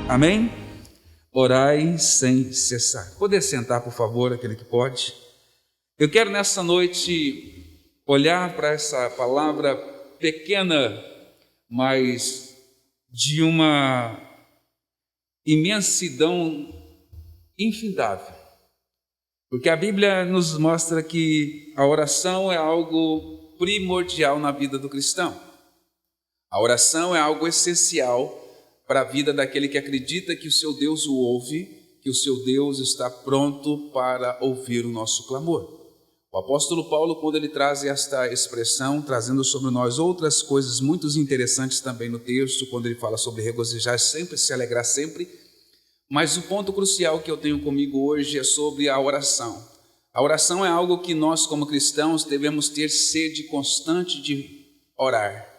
Amém? Orai sem cessar. Poder sentar, por favor, aquele que pode. Eu quero nessa noite olhar para essa palavra pequena, mas de uma imensidão infindável. Porque a Bíblia nos mostra que a oração é algo primordial na vida do cristão. A oração é algo essencial para a vida daquele que acredita que o seu Deus o ouve, que o seu Deus está pronto para ouvir o nosso clamor. O apóstolo Paulo, quando ele traz esta expressão, trazendo sobre nós outras coisas muito interessantes também no texto, quando ele fala sobre regozijar sempre, se alegrar sempre, mas o ponto crucial que eu tenho comigo hoje é sobre a oração. A oração é algo que nós, como cristãos, devemos ter sede constante de orar.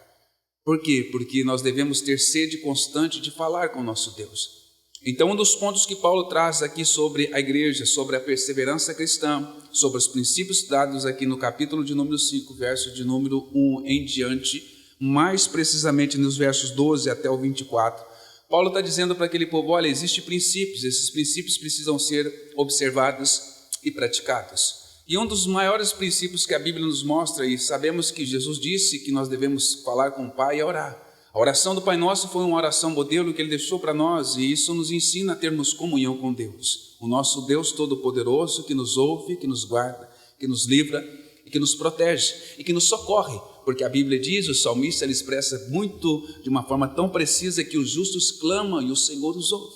Por quê? Porque nós devemos ter sede constante de falar com o nosso Deus. Então, um dos pontos que Paulo traz aqui sobre a igreja, sobre a perseverança cristã, sobre os princípios dados aqui no capítulo de número 5, verso de número 1 em diante, mais precisamente nos versos 12 até o 24, Paulo está dizendo para aquele povo, olha, existem princípios, esses princípios precisam ser observados e praticados. E um dos maiores princípios que a Bíblia nos mostra, e sabemos que Jesus disse que nós devemos falar com o Pai e orar. A oração do Pai Nosso foi uma oração modelo que Ele deixou para nós, e isso nos ensina a termos comunhão com Deus. O nosso Deus Todo-Poderoso que nos ouve, que nos guarda, que nos livra e que nos protege e que nos socorre. Porque a Bíblia diz, o salmista ele expressa muito, de uma forma tão precisa, que os justos clamam e o Senhor os ouve.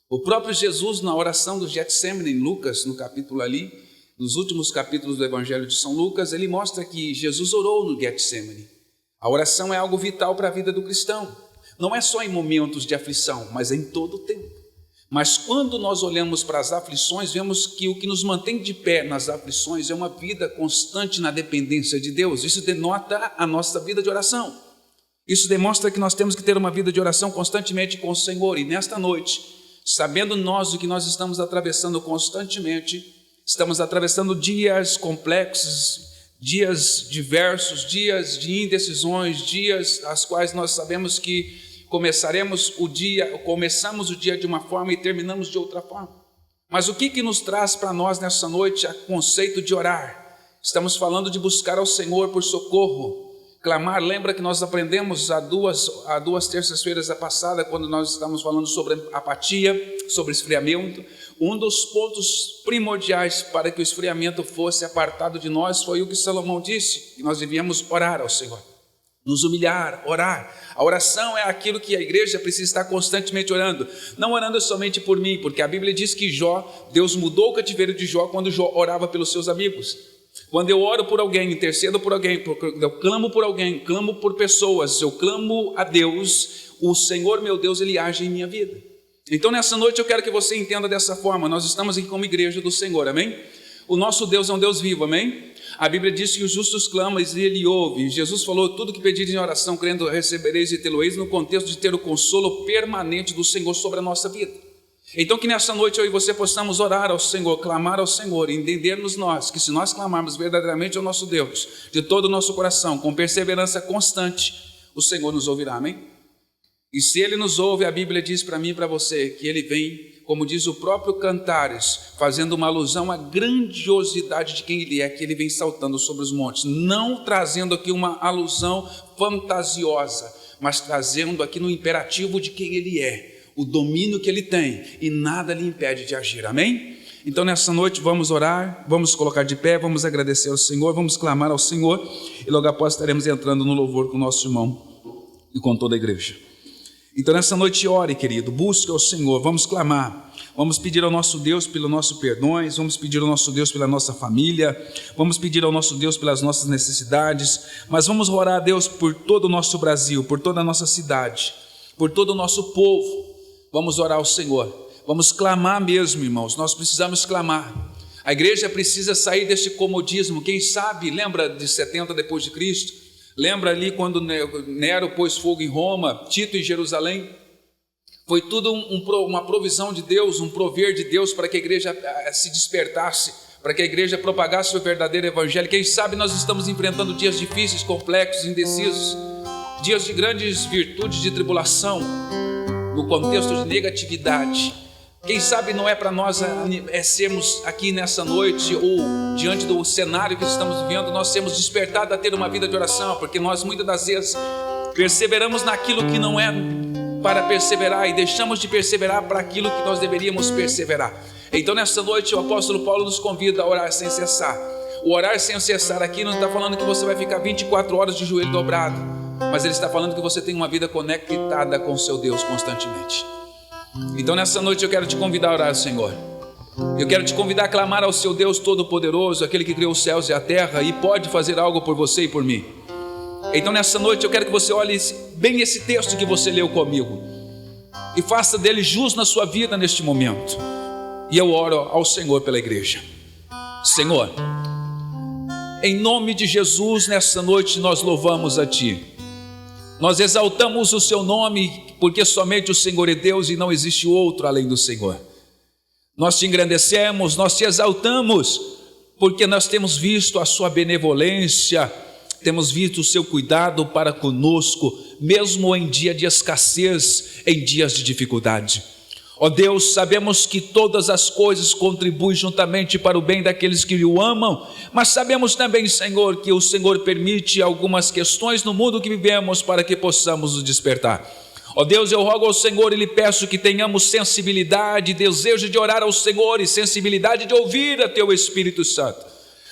O próprio Jesus, na oração do Getsemane, em Lucas, no capítulo ali, nos últimos capítulos do Evangelho de São Lucas, ele mostra que Jesus orou no Getsemane. A oração é algo vital para a vida do cristão. Não é só em momentos de aflição, mas em todo o tempo. Mas quando nós olhamos para as aflições, vemos que o que nos mantém de pé nas aflições é uma vida constante na dependência de Deus. Isso denota a nossa vida de oração. Isso demonstra que nós temos que ter uma vida de oração constantemente com o Senhor. E nesta noite, sabendo nós o que nós estamos atravessando constantemente, estamos atravessando dias complexos, dias diversos, dias de indecisões, dias às quais nós sabemos que começamos o dia de uma forma e terminamos de outra forma. Mas o que nos traz para nós nessa noite o conceito de orar? Estamos falando de buscar ao Senhor por socorro, clamar. Lembra que nós aprendemos há duas terças-feiras passada, quando nós estávamos falando sobre apatia, sobre esfriamento. Um dos pontos primordiais para que o esfriamento fosse apartado de nós foi o que Salomão disse, que nós devíamos orar ao Senhor, nos humilhar, orar. A oração é aquilo que a igreja precisa estar constantemente orando, não orando somente por mim, porque a Bíblia diz que Deus mudou o cativeiro de Jó quando Jó orava pelos seus amigos. Quando eu oro por alguém, intercedo por alguém, eu clamo por alguém, clamo por pessoas, eu clamo a Deus, o Senhor meu Deus, Ele age em minha vida. Então nessa noite eu quero que você entenda dessa forma, nós estamos aqui como igreja do Senhor, amém? O nosso Deus é um Deus vivo, amém? A Bíblia diz que os justos clamam e Ele ouve. Jesus falou, tudo que pedirem em oração, crendo, recebereis e tê-lo-eis, no contexto de ter o consolo permanente do Senhor sobre a nossa vida. Então que nessa noite eu e você possamos orar ao Senhor, clamar ao Senhor, entendermos nós, que se nós clamarmos verdadeiramente ao nosso Deus, de todo o nosso coração, com perseverança constante, o Senhor nos ouvirá, amém? E se Ele nos ouve, a Bíblia diz para mim e para você, que Ele vem, como diz o próprio Cantares, fazendo uma alusão à grandiosidade de quem Ele é, que Ele vem saltando sobre os montes, não trazendo aqui uma alusão fantasiosa, mas trazendo aqui no imperativo de quem Ele é, o domínio que Ele tem, e nada lhe impede de agir, amém? Então nessa noite vamos orar, vamos colocar de pé, vamos agradecer ao Senhor, vamos clamar ao Senhor, e logo após estaremos entrando no louvor com o nosso irmão e com toda a igreja. Então nessa noite ore, querido, busque ao Senhor, vamos clamar, vamos pedir ao nosso Deus pelo nosso perdões, vamos pedir ao nosso Deus pela nossa família, vamos pedir ao nosso Deus pelas nossas necessidades, mas vamos orar a Deus por todo o nosso Brasil, por toda a nossa cidade, por todo o nosso povo. Vamos orar ao Senhor, vamos clamar mesmo, irmãos, nós precisamos clamar. A igreja precisa sair deste comodismo. Quem sabe, lembra de 70 depois de Cristo? Lembra ali quando Nero pôs fogo em Roma, Tito em Jerusalém? Foi tudo uma provisão de Deus, um prover de Deus para que a igreja se despertasse, para que a igreja propagasse o verdadeiro evangelho. Quem sabe nós estamos enfrentando dias difíceis, complexos, indecisos, dias de grandes virtudes de tribulação, no contexto de negatividade. Quem sabe não é para nós sermos aqui nessa noite, ou diante do cenário que estamos vivendo, nós sermos despertados a ter uma vida de oração, porque nós muitas das vezes perseveramos naquilo que não é para perseverar e deixamos de perseverar para aquilo que nós deveríamos perseverar. Então nessa noite o apóstolo Paulo nos convida a orar sem cessar. O orar sem cessar aqui não está falando que você vai ficar 24 horas de joelho dobrado, mas ele está falando que você tem uma vida conectada com o seu Deus constantemente. Então nessa noite eu quero te convidar a orar, Senhor. Eu quero te convidar a clamar ao seu Deus Todo-Poderoso, aquele que criou os céus e a terra e pode fazer algo por você e por mim. Então nessa noite eu quero que você olhe bem esse texto que você leu comigo e faça dele jus na sua vida neste momento. E eu oro ao Senhor pela igreja. Senhor, em nome de Jesus, nessa noite nós louvamos a Ti. Nós exaltamos o Seu nome, porque somente o Senhor é Deus e não existe outro além do Senhor. Nós Te engrandecemos, nós Te exaltamos, porque nós temos visto a Sua benevolência, temos visto o Seu cuidado para conosco, mesmo em dia de escassez, em dias de dificuldade. Ó Deus, sabemos que todas as coisas contribuem juntamente para o bem daqueles que o amam, mas sabemos também, Senhor, que o Senhor permite algumas questões no mundo que vivemos para que possamos nos despertar. Ó Deus, eu rogo ao Senhor e lhe peço que tenhamos sensibilidade, desejo de orar ao Senhor e sensibilidade de ouvir a Teu Espírito Santo,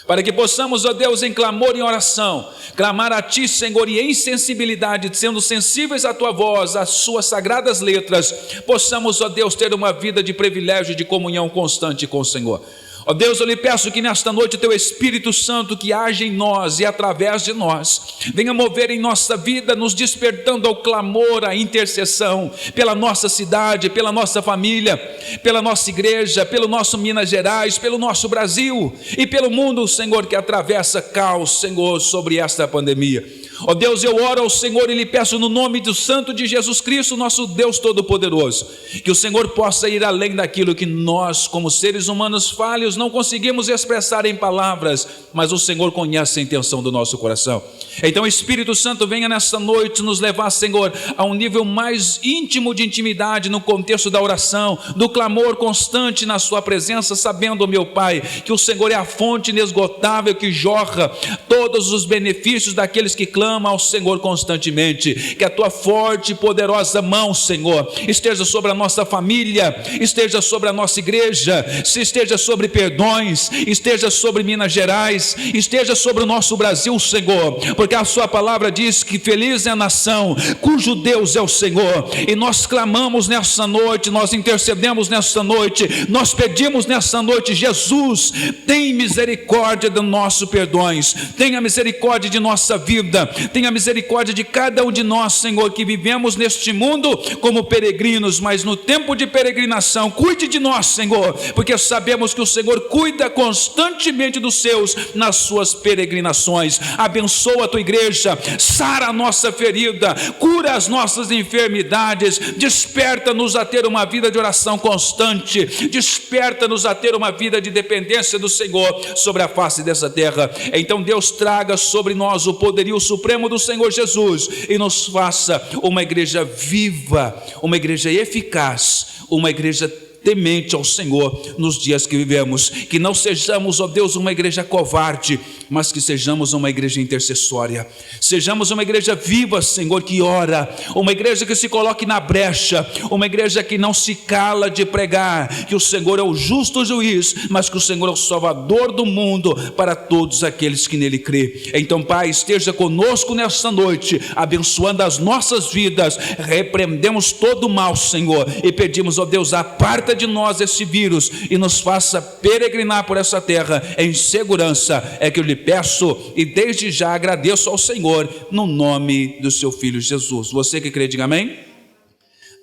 para que possamos, ó Deus, em clamor e em oração, clamar a Ti, Senhor, e em sensibilidade, sendo sensíveis à Tua voz, às Suas sagradas letras, possamos, ó Deus, ter uma vida de privilégio e de comunhão constante com o Senhor. Ó Deus, eu lhe peço que nesta noite o Teu Espírito Santo que age em nós e através de nós, venha mover em nossa vida, nos despertando ao clamor, à intercessão, pela nossa cidade, pela nossa família, pela nossa igreja, pelo nosso Minas Gerais, pelo nosso Brasil e pelo mundo, Senhor, que atravessa caos, Senhor, sobre esta pandemia. Ó Deus, eu oro ao Senhor e lhe peço no nome do Santo de Jesus Cristo, nosso Deus Todo-Poderoso, que o Senhor possa ir além daquilo que nós, como seres humanos falhos, não conseguimos expressar em palavras, mas o Senhor conhece a intenção do nosso coração. Então, Espírito Santo, venha nessa noite nos levar, Senhor, a um nível mais íntimo de intimidade no contexto da oração, do clamor constante na Sua presença, sabendo, meu Pai, que o Senhor é a fonte inesgotável que jorra todos os benefícios daqueles que clamam ao Senhor constantemente. Que a Tua forte e poderosa mão, Senhor, esteja sobre a nossa família, esteja sobre a nossa igreja, esteja sobre Perdões, esteja sobre Minas Gerais, esteja sobre o nosso Brasil, Senhor, porque a Sua palavra diz que feliz é a nação cujo Deus é o Senhor. E nós clamamos nessa noite, nós intercedemos nessa noite, nós pedimos nessa noite: Jesus, tem misericórdia do nosso Perdões, tenha misericórdia de nossa vida, tenha misericórdia de cada um de nós, Senhor, que vivemos neste mundo como peregrinos, mas no tempo de peregrinação, cuide de nós, Senhor, porque sabemos que o Senhor cuida constantemente dos seus nas suas peregrinações. Abençoa a Tua igreja, sara a nossa ferida, cura as nossas enfermidades, desperta-nos a ter uma vida de oração constante, desperta-nos a ter uma vida de dependência do Senhor sobre a face dessa terra. Então Deus, traga sobre nós o poderio supremo do Senhor Jesus e nos faça uma igreja viva, uma igreja eficaz, uma igreja temente ao Senhor nos dias que vivemos. Que não sejamos, ó Deus, uma igreja covarde, mas que sejamos uma igreja intercessória, sejamos uma igreja viva, Senhor, que ora, uma igreja que se coloque na brecha, uma igreja que não se cala de pregar que o Senhor é o justo juiz, mas que o Senhor é o Salvador do mundo para todos aqueles que nele crê. Então, Pai, esteja conosco nesta noite, abençoando as nossas vidas. Repreendemos todo o mal, Senhor, e pedimos, ó Deus, aparta de nós esse vírus e nos faça peregrinar por essa terra em segurança. É que eu lhe peço e desde já agradeço ao Senhor, no nome do Seu Filho Jesus. Você que crê, diga amém.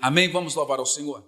Amém. Vamos louvar ao Senhor.